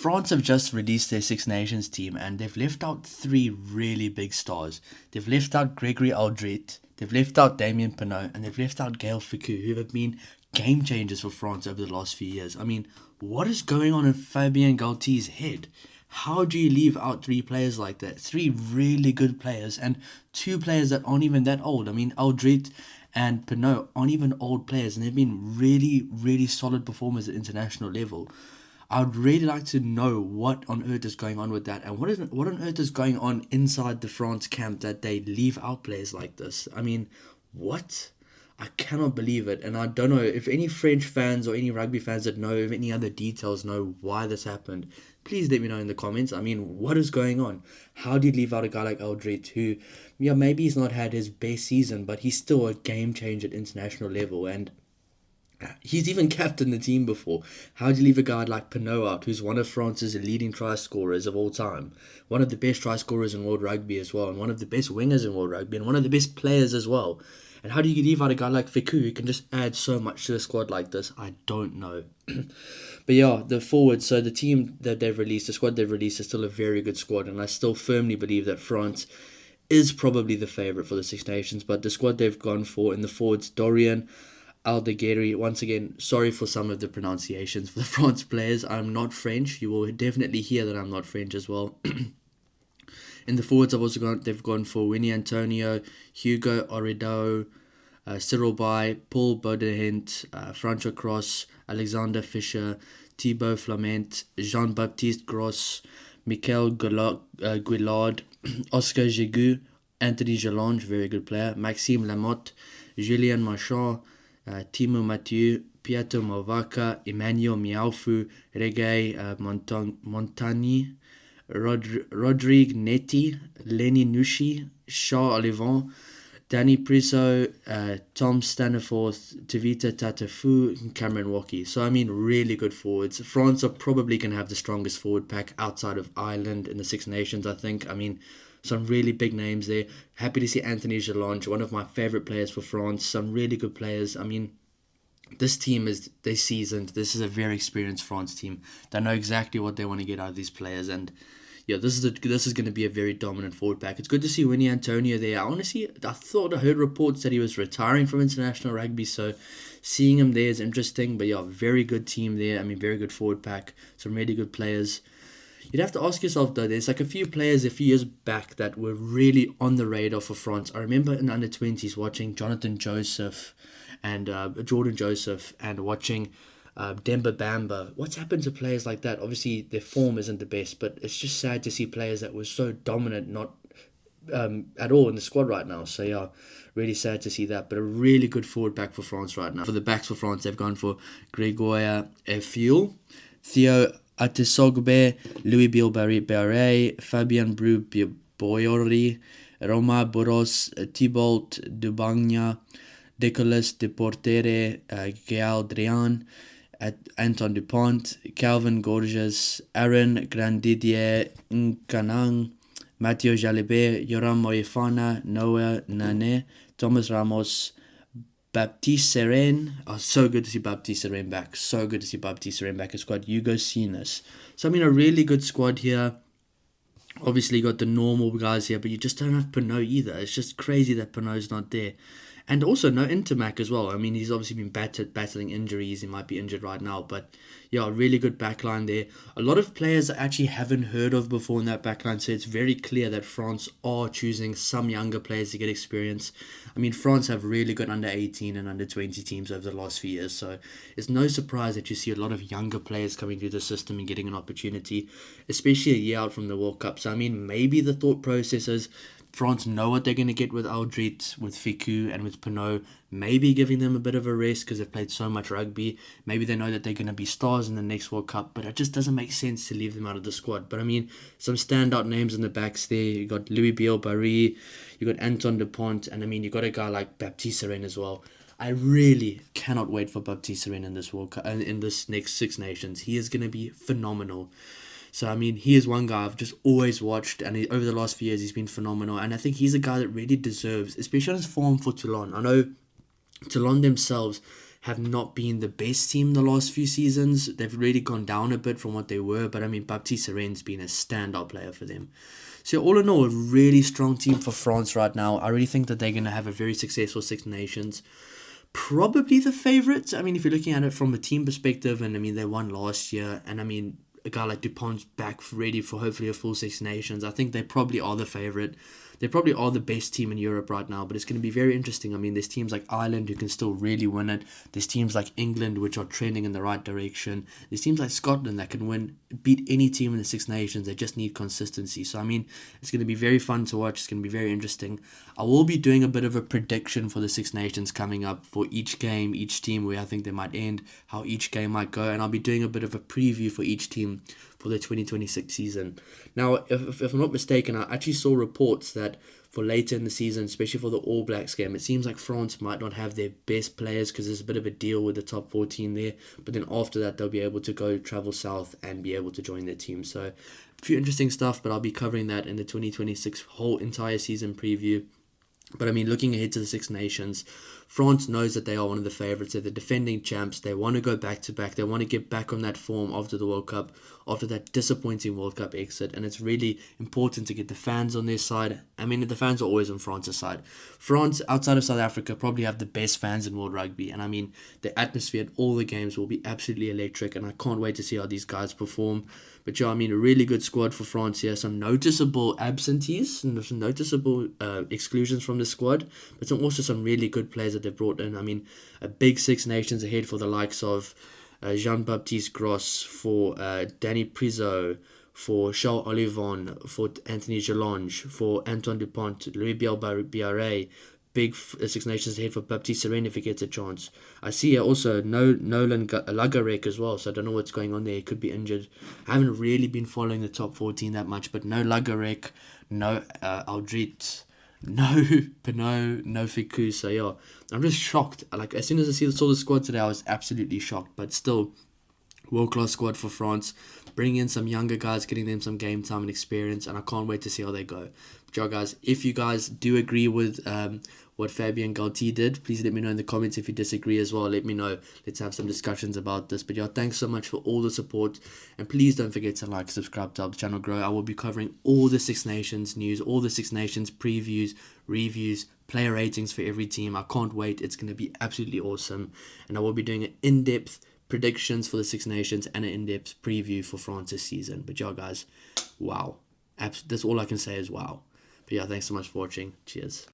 France have just released their Six Nations team and they've left out three really big stars. They've left out Gregory Aldrit, they've left out Damien Penaud, and they've left out Gaël Fickou, who have been game changers for France over the last few years. I mean, what is going on in Fabien Galtier's head? How do you leave out three players like that? Three really good players and two players that aren't even that old. I mean, Aldrit and Penaud aren't even old players and they've been really, really solid performers at international level. I would really like to know what on earth is going on with that and what on earth is going on inside the France camp that they leave out players like this. I mean, what? I cannot believe it, and I don't know if any French fans or any rugby fans that know of any other details know why this happened. Please let me know in the comments. I mean, what is going on? How do you leave out a guy like Aldrit who, yeah, maybe he's not had his best season, but he's still a game changer at international level, and he's even captained the team before. How do you leave a guy like Penaud out, who's one of France's leading try scorers of all time, one of the best try scorers in world rugby as well, and one of the best wingers in world rugby, and one of the best players as well? And how do you leave out a guy like Fickou who can just add so much to a squad like this? I don't know. But yeah, the forwards, so the team that they've released, the squad they've released is still a very good squad. And I still firmly believe that France is probably the favourite for the Six Nations. But the squad they've gone for in the forwards, Dorian, Aldeguerri, once again, sorry for some of the pronunciations for the France players. I'm not French. You will definitely hear that I'm not French as well. In the forwards, they've gone for Winnie Antonio, Hugo Orido, Cyril Bay, Paul Baudehint, Francois Cross, Alexander Fischer, Thibaut Flamant, Jean-Baptiste Gros, Michael Guillard, Oscar Gigoux, Anthony Gelange, very good player, Maxime Lamotte, Julien Marchand, Timo Mathieu, Pietro Mavaca, Emmanuel Miaufu, Reggae Montagny, Rodrigue Netti, Lenny Nushi, Charles Olivant, Danny Priso, Tom Staniforth, Tavita Tatafu, and Cameron Walkie. So, I mean, really good forwards. France are probably going to have the strongest forward pack outside of Ireland in the Six Nations, I think. I mean, some really big names there. Happy to see Anthony Gelange, one of my favourite players for France. Some really good players. I mean, this team they're seasoned. This is a very experienced France team. They know exactly what they want to get out of these players, and yeah, this is going to be a very dominant forward pack. It's good to see Winnie Antonio there. I heard reports that he was retiring from international rugby, so seeing him there is interesting. But yeah, very good team there. I mean, very good forward pack. Some really good players. You'd have to ask yourself though, there's like a few players a few years back that were really on the radar for France. I remember in the under-20s watching Jonathan Joseph and Jordan Joseph and watching Demba Bamba. What's happened to players like that? Obviously, their form isn't the best, but it's just sad to see players that were so dominant not at all in the squad right now. So yeah, really sad to see that. But a really good forward pack for France right now. For the backs for France, they've gone for Grégoire Effiul, Theo Atesogbe, Louis Bilbarret, Fabien Bru-Boyori, Roma Boros, Thibault Dubagna, Nicolas Deportere, Gaël Drian, Anton Dupont, Calvin Gorges, Aaron Grandidier Nkanang, Mathieu Jalibert, Yoram Moefana, Noah Nane, Thomas Ramos, Baptiste Seren. Oh, so good to see Baptiste Seren back. So good to see Baptiste Seren back. It's got Hugo Sinas. So, I mean, a really good squad here. Obviously, you got the normal guys here, but you just don't have Penaud either. It's just crazy that Penaud's not there. And also no Intermac as well. I mean, he's obviously been battling injuries. He might be injured right now. But yeah, really good backline there. A lot of players I actually haven't heard of before in that backline. So it's very clear that France are choosing some younger players to get experience. I mean, France have really good under 18 and under 20 teams over the last few years. So it's no surprise that you see a lot of younger players coming through the system and getting an opportunity, especially a year out from the World Cup. So, I mean, maybe the thought process is France know what they're going to get with Aldrit, with Fickou, and with Penaud. Maybe giving them a bit of a rest because they've played so much rugby. Maybe they know that they're going to be stars in the next World Cup, but it just doesn't make sense to leave them out of the squad. But I mean, some standout names in the backs there. You got Louis Bilbarret, you got Anton Dupont, and I mean, you got a guy like Baptiste Seren as well. I really cannot wait for Baptiste Seren in this World Cup, in this next Six Nations. He is going to be phenomenal. So, I mean, he is one guy I've just always watched, and over the last few years, he's been phenomenal. And I think he's a guy that really deserves, especially on his form for Toulon. I know Toulon themselves have not been the best team the last few seasons. They've really gone down a bit from what they were, but I mean, Baptiste Seren's been a standout player for them. So all in all, a really strong team for France right now. I really think that they're going to have a very successful Six Nations. Probably the favourites. I mean, if you're looking at it from a team perspective, and I mean, they won last year, and I mean, a guy like Dupont's back ready for hopefully a full Six Nations. I think they probably are the favourite. They probably are the best team in Europe right now, but it's going to be very interesting. I mean, there's teams like Ireland who can still really win it. There's teams like England which are trending in the right direction. There's teams like Scotland that can beat any team in the Six Nations. They just need consistency. So, I mean, it's going to be very fun to watch. It's going to be very interesting. I will be doing a bit of a prediction for the Six Nations coming up for each game, each team, where I think they might end, how each game might go, and I'll be doing a bit of a preview for each team for the 2026 season. Now, if I'm not mistaken, I actually saw reports that for later in the season, especially for the All Blacks game, it seems like France might not have their best players because there's a bit of a deal with the top 14 there. But then after that, they'll be able to go travel south and be able to join their team. So a few interesting stuff, but I'll be covering that in the 2026 whole entire season preview. But I mean, looking ahead to the Six Nations, France knows that they are one of the favourites. They're the defending champs. They want to go back to back. They want to get back on that form after the World Cup, after that disappointing World Cup exit. And it's really important to get the fans on their side. I mean, the fans are always on France's side. France, outside of South Africa, probably have the best fans in world rugby. And I mean, the atmosphere at all the games will be absolutely electric. And I can't wait to see how these guys perform. But yeah, I mean, a really good squad for France here. Some noticeable absentees and some noticeable exclusions from the squad. But also some really good players that they've brought in. I mean, a big Six Nations ahead for the likes of Jean-Baptiste Gros, for Danny Priso, for Charles Olivon, for Anthony Gelange, for Antoine Dupont, Louis Biarré. Big Six Nations ahead for Baptiste Seren if he gets a chance. I see here also Nolan Lagarek as well, so I don't know what's going on there. He could be injured. I haven't really been following the top 14 that much, but no Lagarek, no Aldrit, no Pinot, no Fiku. So yeah, I'm just shocked. Like, as soon as I saw the squad today, I was absolutely shocked. But still, world-class squad for France. Bringing in some younger guys, getting them some game time and experience, and I can't wait to see how they go. But yeah, guys, if you guys do agree with what Fabien Galtier did, please let me know in the comments. If you disagree as well, let me know. Let's have some discussions about this. But yeah, thanks so much for all the support, and please don't forget to like, subscribe to help the channel grow. I will be covering all the Six Nations news, all the Six Nations previews, reviews, player ratings for every team. I can't wait. It's going to be absolutely awesome, and I will be doing an in-depth predictions for the Six Nations and an in-depth preview for France's season. But yeah, guys, wow. That's all I can say is wow. But yeah, thanks so much for watching. Cheers.